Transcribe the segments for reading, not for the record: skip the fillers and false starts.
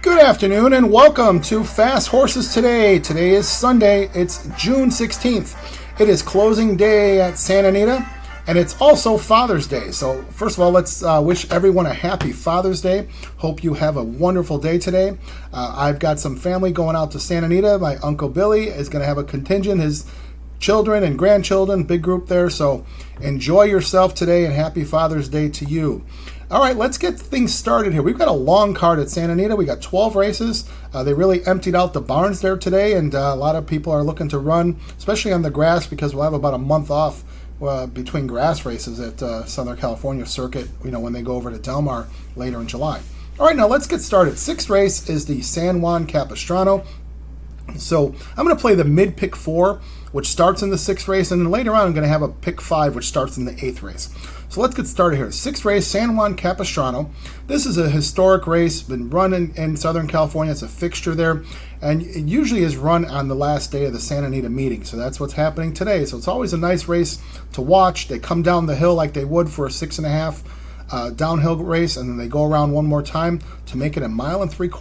Good afternoon and welcome to Fast Horses Today. Today is Sunday. It's June 16th. It is closing day at Santa Anita, and it's also Father's Day. So first of all, let's wish everyone a happy Father's Day. Hope you have a wonderful day today. I've got some family going out to Santa Anita. My Uncle Billy is going to have a contingent, his children and grandchildren, big group there. So enjoy yourself today and happy Father's Day to you. All right, let's get things started here. We've got a long card at Santa Anita. We got 12 races. They really emptied out the barns there today, and a lot of people are looking to run, especially on the grass, because we'll have about a month off between grass races at Southern California Circuit, when they go over to Del Mar later in July. All right, now let's get started. Sixth race is the San Juan Capistrano. So I'm going to play the mid pick 4, which starts in the 6th race, and then later on I'm going to have a pick 5, which starts in the 8th race. So let's get started here. 6th race, San Juan Capistrano. This is a historic race, been run in Southern California. It's a fixture there, and it usually is run on the last day of the Santa Anita meeting. So that's what's happening today. So it's always a nice race to watch. They come down the hill like they would for a 6.5 downhill race, and then they go around one more time to make it 1.75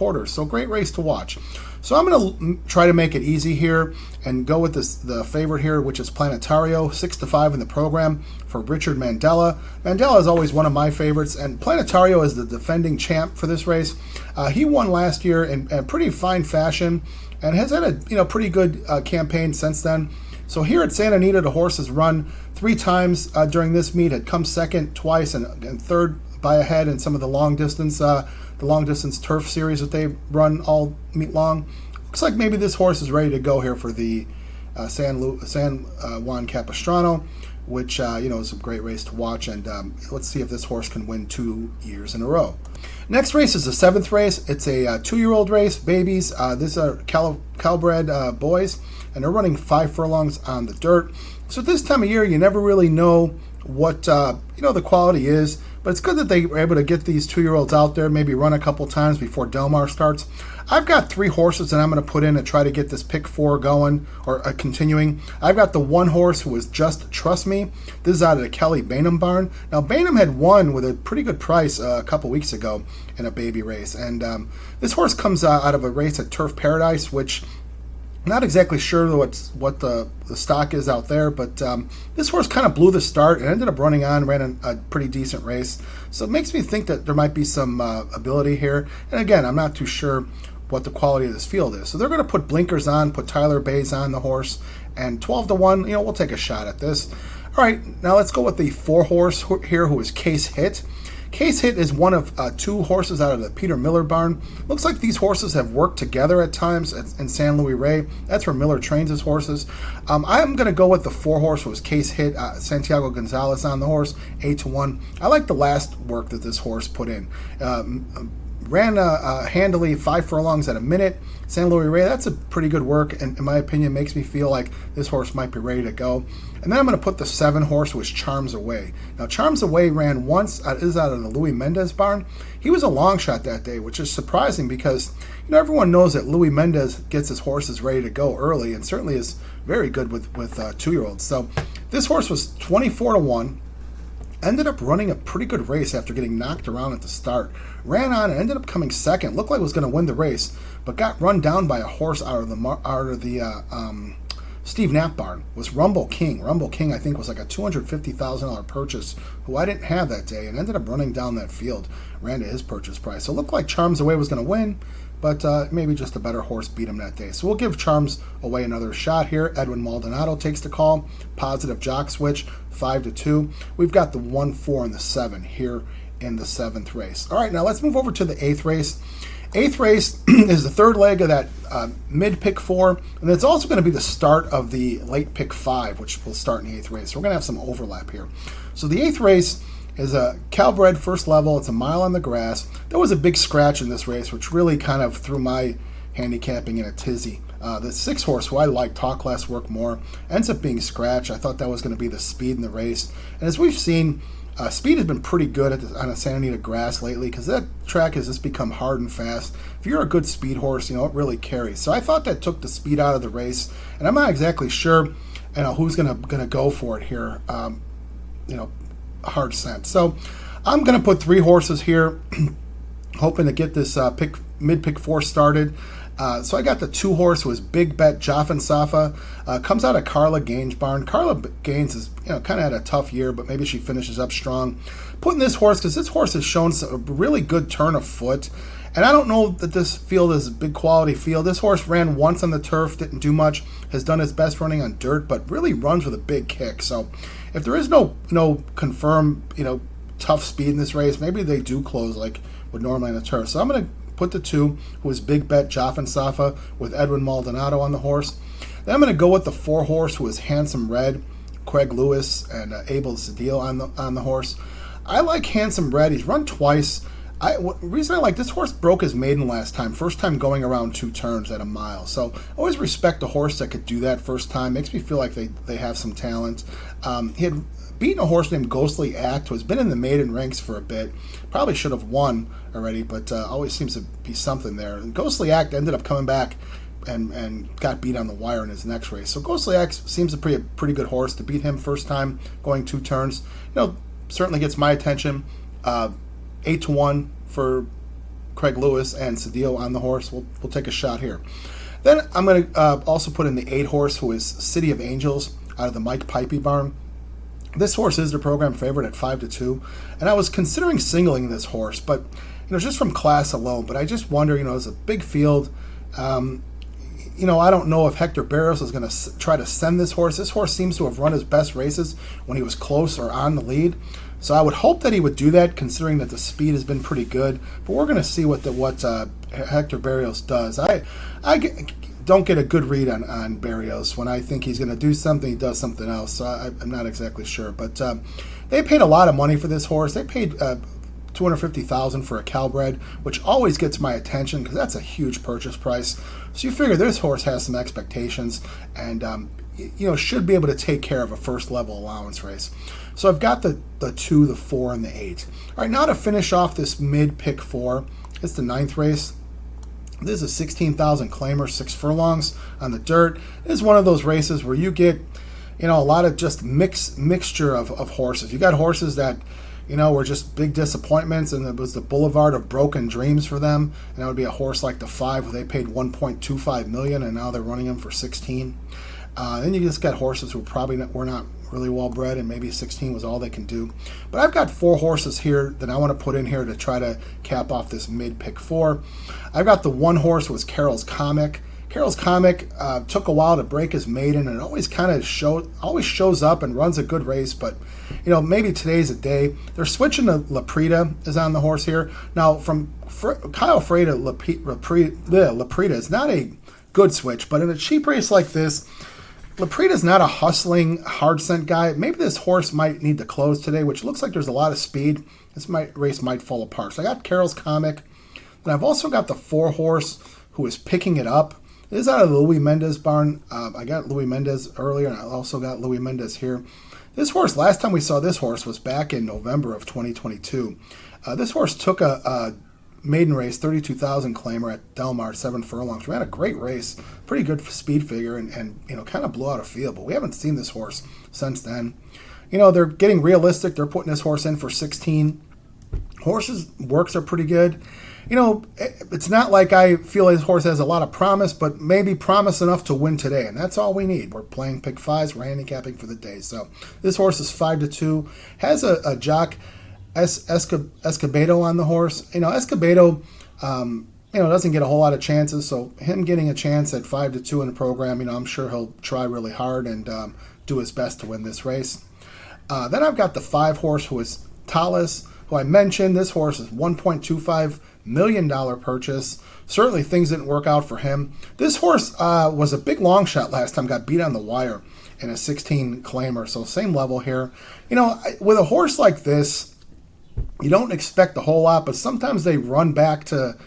miles. So great race to watch. So I'm going to try to make it easy here and go with the favorite here, which is Planetario, 6-5 in the program for Richard Mandella. Mandella is always one of my favorites, and Planetario is the defending champ for this race. He won last year in pretty fine fashion and has had a pretty good campaign since then. So here at Santa Anita, the horse has run 3 times during this meet, had come second twice and third by a head in some of the long distance turf series that they run all meet long. Looks like maybe this horse is ready to go here for the San Juan Capistrano, which is a great race to watch. And let's see if this horse can win 2 years in a row. Next race is the 7th race. It's a 2-year-old race, babies. These are Calbred boys, and they're running 5 furlongs on the dirt. So this time of year, you never really know what the quality is, but it's good that they were able to get these 2-year-olds out there, maybe run a couple times before Del Mar starts. I've got 3 horses that I'm going to put in to try to get this pick 4 going or continuing. I've got the one horse who is Just Trust Me. This is out of the Kelly Bainham barn. Now, Bainham had won with a pretty good price a couple weeks ago in a baby race, and this horse comes out of a race at Turf Paradise, which not exactly sure what the stock is out there, but this horse kind of blew the start and ended up running on, ran a pretty decent race. So it makes me think that there might be some ability here. And again, I'm not too sure what the quality of this field is. So they're going to put blinkers on, put Tyler Bays on the horse, and 12-1, we'll take a shot at this. All right, now let's go with the 4 horse here, who is Case Hit. Case Hit is one of 2 horses out of the Peter Miller barn. Looks like these horses have worked together at times in San Luis Rey. That's where Miller trains his horses. I'm going to go with the 4 horse, who was Case Hit. Santiago Gonzalez on the horse, 8-1. I like the last work that this horse put in. Ran handily 5 furlongs at a minute. San Luis Rey, that's a pretty good work, and in my opinion, makes me feel like this horse might be ready to go. And then I'm going to put the 7 horse, which Charms Away. Now, Charms Away ran once, is out of the Louis Mendez barn. He was a long shot that day, which is surprising because everyone knows that Louis Mendez gets his horses ready to go early, and certainly is very good with 2-year-olds. So this horse was 24-1. Ended up running a pretty good race after getting knocked around at the start. Ran on and ended up coming second. Looked like it was going to win the race, but got run down by a horse out of the Steve Knapp barn. Was Rumble King. Rumble King, I think, was like a $250,000 purchase, who I didn't have that day, and ended up running down that field. Ran to his purchase price. So it looked like Charms Away was going to win, but maybe just a better horse beat him that day. So we'll give Charms Away another shot here. Edwin Maldonado takes the call. Positive jock switch, 5-2. We've got the 1, 4, and the 7 here in the 7th race. All right, now let's move over to the 8th race. 8th race is the 3rd leg of that mid pick 4, and it's also going to be the start of the late pick 5, which will start in the 8th race. So we're going to have some overlap here. So the 8th race is a Calbred first level. It's 1 mile on the grass. There was a big scratch in this race, which really kind of threw my handicapping in a tizzy. The 6 horse, who I like, Talk Less, Work More, ends up being scratched. I thought that was going to be the speed in the race. And as we've seen, speed has been pretty good on a Santa Anita grass lately, because that track has just become hard and fast. If you're a good speed horse, it really carries. So I thought that took the speed out of the race, and I'm not exactly sure who's going to go for it here. Hard sense. So I'm going to put 3 horses here, hoping to get this mid-pick 4 started. So I got the 2 horse who is Big Bet Joffin Safa. Comes out of Carla Gaines' barn. Carla Gaines is kind of had a tough year, but maybe she finishes up strong. Putting this horse because this horse has shown a really good turn of foot. And I don't know that this field is a big quality field. This horse ran once on the turf, didn't do much, has done his best running on dirt, but really runs with a big kick. So if there is no confirmed, tough speed in this race, maybe they do close like would normally on the turf. So I'm going to put the 2, who is Big Bet Joffin Safa, with Edwin Maldonado on the horse. Then I'm going to go with the 4 horse, who is Handsome Red, Craig Lewis, and Abel Cedillo on the horse. I like Handsome Red. He's run twice. The reason I like this horse broke his maiden last time, first time going around 2 turns at a mile. So I always respect a horse that could do that first time. Makes me feel like they have some talent. He had beaten a horse named Ghostly Act, who has been in the maiden ranks for a bit. Probably should have won already, but always seems to be something there. And Ghostly Act ended up coming back and got beat on the wire in his next race. So Ghostly Act seems to be a pretty good horse. To beat him first time going 2 turns, certainly gets my attention. 8-1 for Craig Lewis and Cedillo on the horse. We'll take a shot here. Then I'm going to also put in the 8 horse, who is City of Angels, out of the Mike Pipey barn. This horse is the program favorite at 5-2, and I was considering singling this horse, but just from class alone. But I just wonder, it's a big field. I don't know if Hector Barrios is going to try to send this horse. This horse seems to have run his best races when he was close or on the lead. So I would hope that he would do that, considering that the speed has been pretty good. But we're going to see what Hector Barrios does. I don't get a good read on Barrios. When I think he's going to do something, he does something else. So I'm not exactly sure. But they paid a lot of money for this horse. They paid $250,000 for a Calbred, which always gets my attention because that's a huge purchase price. So you figure this horse has some expectations and should be able to take care of a first level allowance race. So I've got the 2, the 4, and the 8. All right, now to finish off this mid-pick 4, it's the 9th race. This is a 16,000 claimer, 6 furlongs on the dirt. This is one of those races where you get, a lot of just mixture of horses. You got horses that, were just big disappointments, and it was the boulevard of broken dreams for them. And that would be a horse like the 5, where they paid $1.25 million, and now they're running them for 16. Then you just got horses who probably were not really well bred, and maybe 16 was all they can do. But I've got 4 horses here that I want to put in here to try to cap off this mid-pick 4. I've got the 1 horse who was Carol's Comic. Carol's Comic took a while to break his maiden, and always shows up and runs a good race. But maybe today's a day. They're switching to Laprida is on the horse here now. From Kyle Frey to Laprida is not a good switch, but in a cheap race like this, Laprida's not a hustling, hard scent guy. Maybe this horse might need to close today, which looks like there's a lot of speed. This race might fall apart. So I got Carol's Comic. And I've also got the 4 horse who is Picking It Up. This is out of the Louis Mendez barn. I got Louis Mendez earlier, and I also got Louis Mendez here. This horse, last time we saw this horse was back in November of 2022. This horse took a maiden race, 32,000 claimer at Del Mar, 7 furlongs. Ran a great race, pretty good speed figure, and kind of blew out a field. But we haven't seen this horse since then. They're getting realistic. They're putting this horse in for 16. Horses' works are pretty good. It's not like I feel this horse has a lot of promise, but maybe promise enough to win today, and that's all we need. We're playing pick 5s. We're handicapping for the day. So this horse is 5-2. Has a jock, Escobedo on the horse. Escobedo, doesn't get a whole lot of chances, so him getting a chance at 5-2 in the program, I'm sure he'll try really hard and do his best to win this race. Then I've got the 5 horse who is Talis, who I mentioned. This horse is $1.25 million purchase. Certainly things didn't work out for him. This horse was a big long shot last time, got beat on the wire in a 16 claimer, so same level here. With a horse like this, you don't expect a whole lot, but sometimes they run back to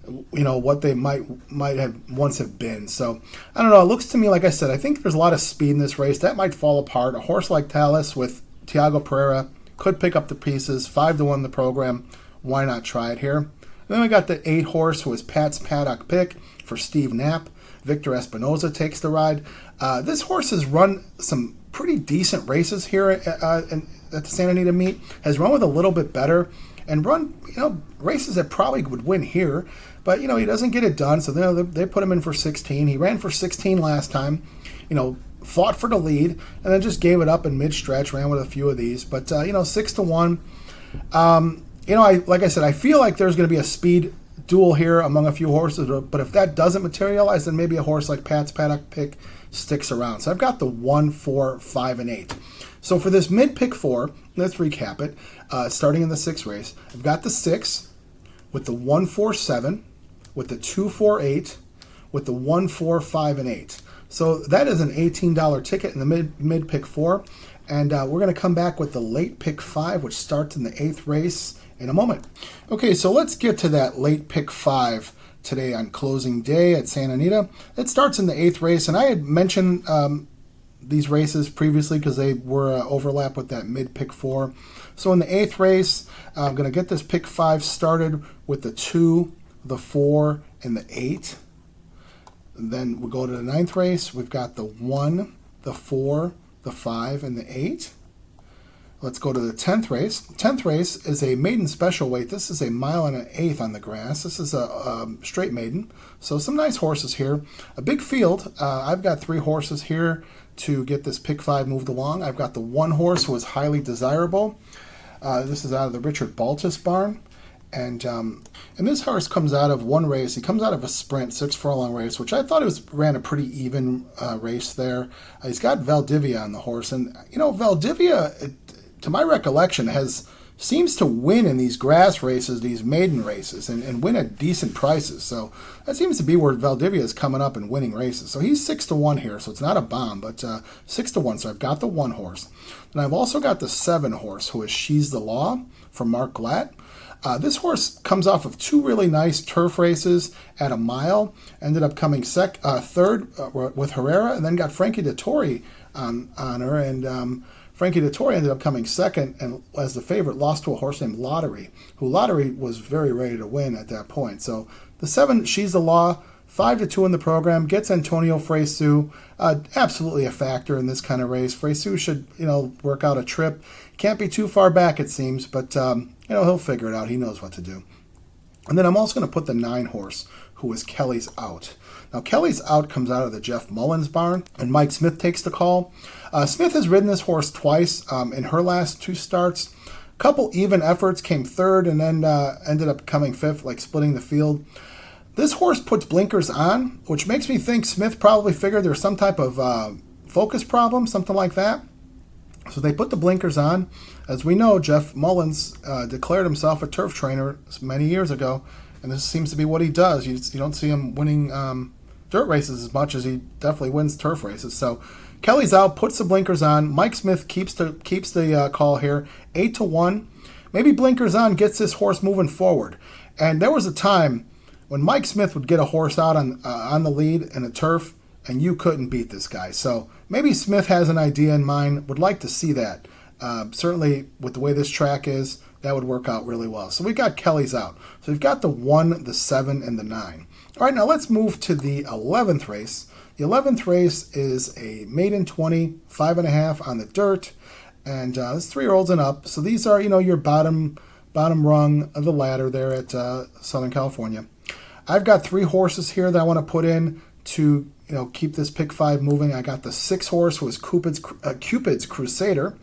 what they might have once have been. So I don't know. It looks to me, like I said, I think there's a lot of speed in this race. That might fall apart. A horse like Talis with Tiago Pereira could pick up the pieces. 5-1 the program. Why not try it here? Then we got the 8 horse who is Pat's Paddock pick for Steve Knapp. Victor Espinoza takes the ride. This horse has run some pretty decent races here at the Santa Anita meet. Has run with a little bit better. and run, races that probably would win here. But, he doesn't get it done, so they put him in for 16. He ran for 16 last time, fought for the lead, and then just gave it up in mid-stretch, ran with a few of these. But, 6-1. Like I said, I feel like there's going to be a speed duel here among a few horses, but if that doesn't materialize, then maybe a horse like Pat's Paddock pick sticks around. So I've got the 1, 4, 5, and 8. So for this mid-pick 4, let's recap it, starting in the 6th race. I've got the 6 with the 1, 4, 7, with the 2, 4, 8, with the 1, 4, 5, and 8. So that is an $18 ticket in the mid-pick 4. And we're going to come back with the late pick 5, which starts in the 8th race in a moment. Okay, so let's get to that late pick 5 today on closing day at Santa Anita. It starts in the 8th race, and I had mentioned these races previously because they were overlap with that mid pick 4. So in the 8th race, I'm going to get this pick 5 started with the 2, the 4, and the 8. And then we'll go to the 9th race. We've got the 1, the 4, the 5, and the 8. Let's go to the 10th race. 10th race is a maiden special weight. This is a 1 1/8 on the grass. This is a straight maiden. So some nice horses here. A big field. I've got 3 horses here to get this pick 5 moved along. I've got the 1 horse who is highly desirable. This is out of the Richard Baltus barn. And this horse comes out of one race. He comes out of a sprint, 6 furlong race, which I thought ran a pretty even race there. He's got Valdivia on the horse. And, Valdivia, to my recollection, seems to win in these grass races, these maiden races, and win at decent prices. So that seems to be where Valdivia is coming up and winning races. So he's 6-1 here, so it's not a bomb, but 6-1. So I've got the 1 horse. And I've also got the 7 horse, who is She's the Law from Mark Glatt. This horse comes off of 2 really nice turf races at a mile. Ended up coming third with Herrera, and then got Frankie Dettori on her. And Frankie Dettori ended up coming second, and as the favorite, lost to a horse named Lottery, who Lottery was very ready to win at that point. So the 7, She's the Law, 5-2 in the program, gets Antonio Fresu, absolutely a factor in this kind of race. Fresu should, work out a trip. Can't be too far back, it seems, but, he'll figure it out. He knows what to do. And then I'm also going to put the 9 horse, who is Kelly's Out. Now, Kelly's Out comes out of the Jeff Mullins barn, and Mike Smith takes the call. Smith has ridden this horse twice in her last 2 starts. A couple even efforts, came third, and then ended up coming 5th, like splitting the field. This horse puts blinkers on, which makes me think Smith probably figured there's some type of focus problem, something like that. So they put the blinkers on. As we know, Jeff Mullins declared himself a turf trainer many years ago, and this seems to be what he does. You don't see him winning dirt races as much as he definitely wins turf races. So Kelly's Out, puts the blinkers on. Mike Smith keeps the call here, 8-1. Maybe blinkers on gets this horse moving forward. And there was a time when Mike Smith would get a horse out on the lead in a turf, and you couldn't beat this guy. So maybe Smith has an idea in mind, would like to see that. Certainly, with the way this track is, that would work out really well. So we got Kelly's Out. So we've got the 1, the 7, and the 9. All right, now let's move to the 11th race. The 11th race is a maiden 20, 5.5 on the dirt, and it's 3-year-olds and up. So these are, your bottom rung of the ladder there at Southern California. I've got 3 horses here that I want to put in to keep this pick 5 moving. I got the 6 horse, who is Cupid's Crusader,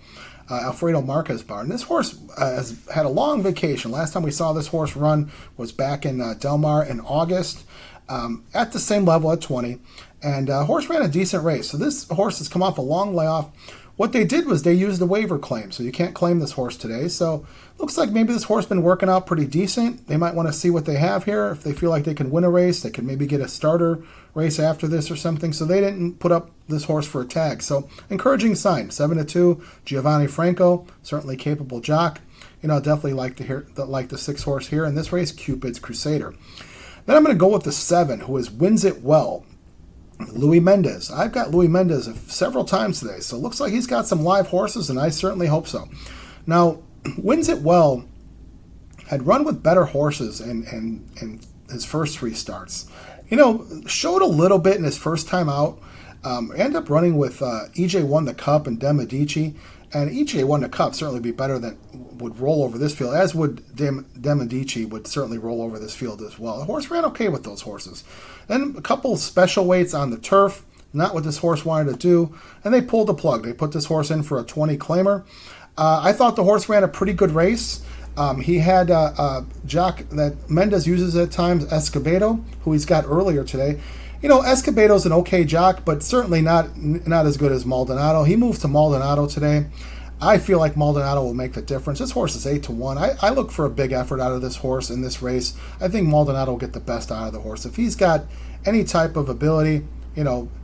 Alfredo Marquez barn. This horse has had a long vacation. Last time we saw this horse run was back in Del Mar in August, at the same level at 20. And horse ran a decent race. So this horse has come off a long layoff. What they did was they used the waiver claim, so you can't claim this horse today. So looks like maybe this horse been working out pretty decent. They might want to see what they have here. If they feel like they can win a race, they can maybe get a starter race after this or something. So they didn't put up this horse for a tag. So encouraging sign, 7-2. Giovanni Franco, certainly capable jock. Definitely like the 6 horse here in this race, Cupid's Crusader. Then I'm going to go with the 7, who is Wins It Well, Louis Mendez. I've got Louis Mendez several times today, so it looks like he's got some live horses, and I certainly hope so. Now, Wins It Well had run with better horses in his first 3 starts. Showed a little bit in his first time out. Ended up running with EJ Won the Cup and Dem Medici. And EJ Won the Cup certainly be better than would roll over this field, as would De Medici would certainly roll over this field as well. The horse ran okay with those horses. Then a couple special weights on the turf, not what this horse wanted to do, and they pulled the plug. They put this horse in for a 20 claimer. I thought the horse ran a pretty good race. He had a jock that Mendez uses at times, Escobedo, who he's got earlier today. Escobedo's an okay jock, but certainly not as good as Maldonado. He moved to Maldonado today. I feel like Maldonado will make the difference. This horse is 8-1. I look for a big effort out of this horse in this race. I think Maldonado will get the best out of the horse. If he's got any type of ability,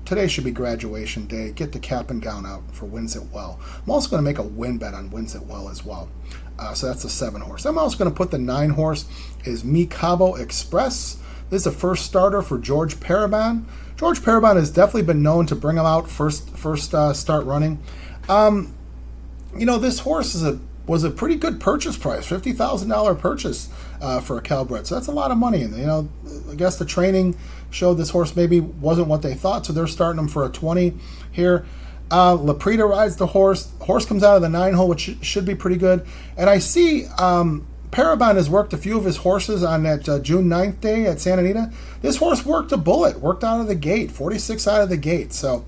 today should be graduation day. Get the cap and gown out for Wins It Well. I'm also going to make a win bet on Wins It Well as well. So that's the 7 horse. I'm also going to put the 9 horse is Mi Cabo Express. This is a first starter for George Parabon. George Parabon has definitely been known to bring him out first start running. This horse was a pretty good purchase price, $50,000 purchase for a Calbred. So that's a lot of money. And I guess the training showed this horse maybe wasn't what they thought, so they're starting him for a 20 here. Laprida rides the horse. Horse comes out of the 9 hole, which should be pretty good. And I see Parabon has worked a few of his horses on that June 9th day at Santa Anita. This horse worked a bullet, worked out of the gate, 46 out of the gate. So,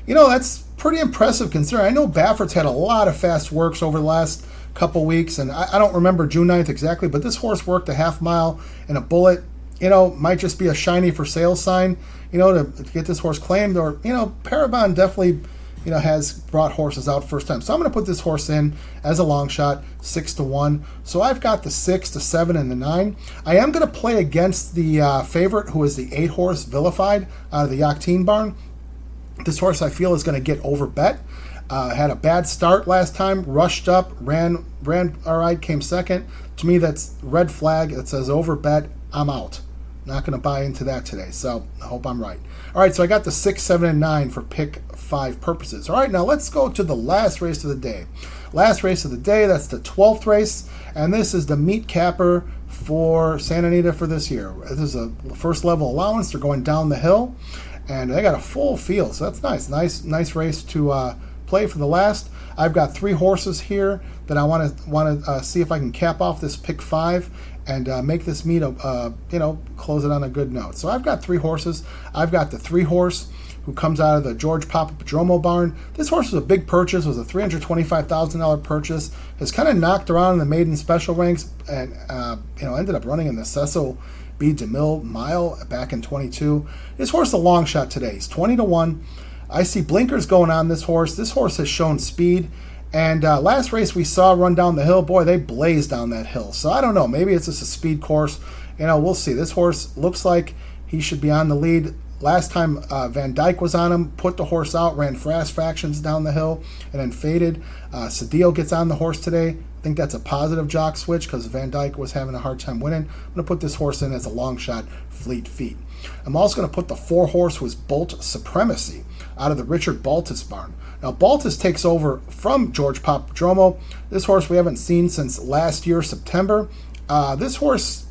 that's pretty impressive considering. I know Baffert's had a lot of fast works over the last couple weeks, and I don't remember June 9th exactly, but this horse worked a half mile in a bullet. Might just be a shiny for sale sign, to get this horse claimed. Or, Parabon definitely, has brought horses out first time. So I'm going to put this horse in as a long shot, 6-1. So I've got the 6, the 7, and the 9. I am going to play against the favorite, who is the 8 horse, Vilified, out of the Yachteen barn. This horse I feel is going to get over bet. Had a bad start last time, rushed up, ran all right, came second. To me, that's red flag. It says over bet. I'm out. Not going to buy into that today, so I hope I'm right. All right, so I got the 6, 7, and 9 for pick 5 purposes. All right, now let's go to the last race of the day. Last race of the day, that's the 12th race, and this is the meat capper for Santa Anita for this year. This is a first level allowance. They're going down the hill, and they got a full field, so that's nice. Nice race to play for the last. I've got 3 horses here that I want to see if I can cap off this pick 5 and make this meet close it on a good note. So I've got 3 horses. I've got the 3 horse who comes out of the George Papadromo barn. This horse was a big purchase. Was a $325,000 purchase. Has kind of knocked around in the maiden special ranks and ended up running in the Cecil B. DeMille mile back in 22. This horse is a long shot today. He's 20-1. I see blinkers going on this horse. This horse has shown speed. And last race we saw run down the hill. Boy, they blazed down that hill. So I don't know. Maybe it's just a speed course. We'll see. This horse looks like he should be on the lead. Last time Van Dyke was on him, put the horse out, ran fast fractions down the hill, and then faded. Cedillo gets on the horse today. I think that's a positive jock switch because Van Dyke was having a hard time winning. I'm going to put this horse in as a long shot, Fleet Feet. I'm also going to put the 4 horse who is Bolt Supremacy out of the Richard Baltus barn. Now, Baltus takes over from George Papadromo. This horse we haven't seen since last year, September. This horse,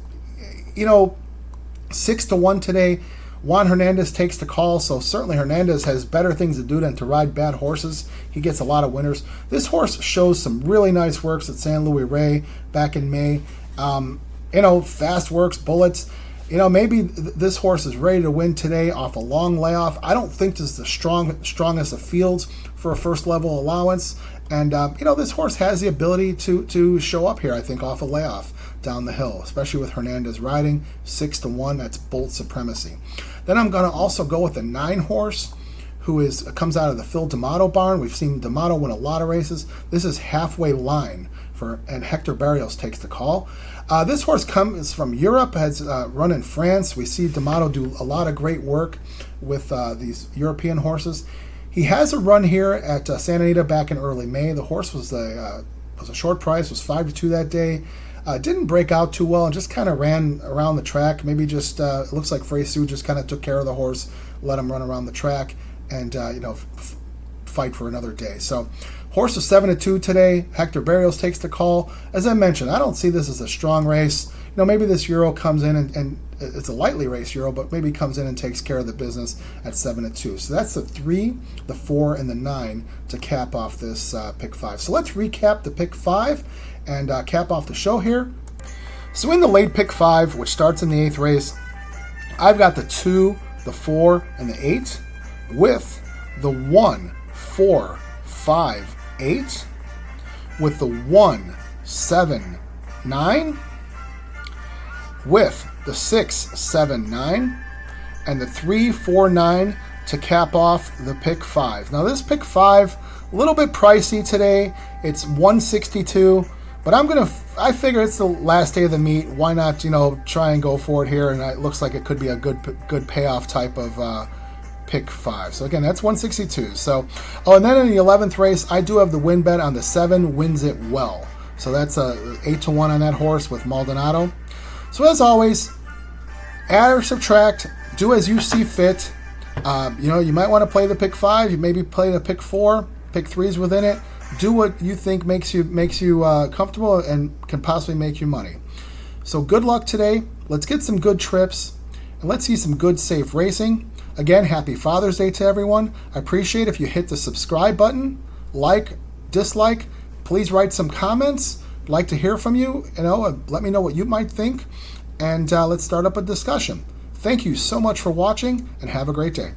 6-1 today. Juan Hernandez takes the call, so certainly Hernandez has better things to do than to ride bad horses. He gets a lot of winners. This horse shows some really nice works at San Luis Rey back in May. Fast works, bullets. Maybe this horse is ready to win today off a long layoff. I don't think this is the strongest of fields for a first level allowance. And, this horse has the ability to show up here, I think, off a layoff down the hill, especially with Hernandez riding 6-1. That's Bolt Supremacy. Then I'm going to also go with the 9 horse who comes out of the Phil D'Amato barn. We've seen D'Amato win a lot of races. This is Halfway Line, and Hector Barrios takes the call. This horse comes from Europe, has run in France. We see D'Amato do a lot of great work with these European horses. He has a run here at Santa Anita back in early May. The horse was a short price, was 5-2 that day. Didn't break out too well and just kind of ran around the track. Maybe just, it looks like Frey Sue just kind of took care of the horse, let him run around the track and, fight for another day. So horse was 7-2 today. Hector Barrios takes the call. As I mentioned, I don't see this as a strong race. Maybe this Euro comes in and it's a lightly raced Euro, but maybe comes in and takes care of the business at 7-2. So that's the 3, the 4, and the 9 to cap off this pick 5. So let's recap the pick 5 and cap off the show here. So in the late pick 5, which starts in the 8th race, I've got the 2, the 4, and the 8 with the 1, 4, 5, 8 with the 1, 7, 9 with the 6, 7, 9 and the 3, 4, 9 to cap off the pick 5. Now this pick 5, a little bit pricey today. It's $162, but I figure it's the last day of the meet. Why not, try and go for it here? And it looks like it could be a good payoff type of pick 5. So again, that's $162. So, and then in the 11th race, I do have the win bet on the 7 Wins It Well. So that's a 8-1 on that horse with Maldonado. So as always, add or subtract, do as you see fit. You might want to play the pick 5. You maybe play the pick 4, pick 3s within it. Do what you think makes you comfortable and can possibly make you money. So good luck today. Let's get some good trips and let's see some good safe racing. Again, happy Father's Day to everyone. I appreciate if you hit the subscribe button, like, dislike. Please write some comments. I'd like to hear from you. Let me know what you might think, and let's start up a discussion. Thank you so much for watching, and have a great day.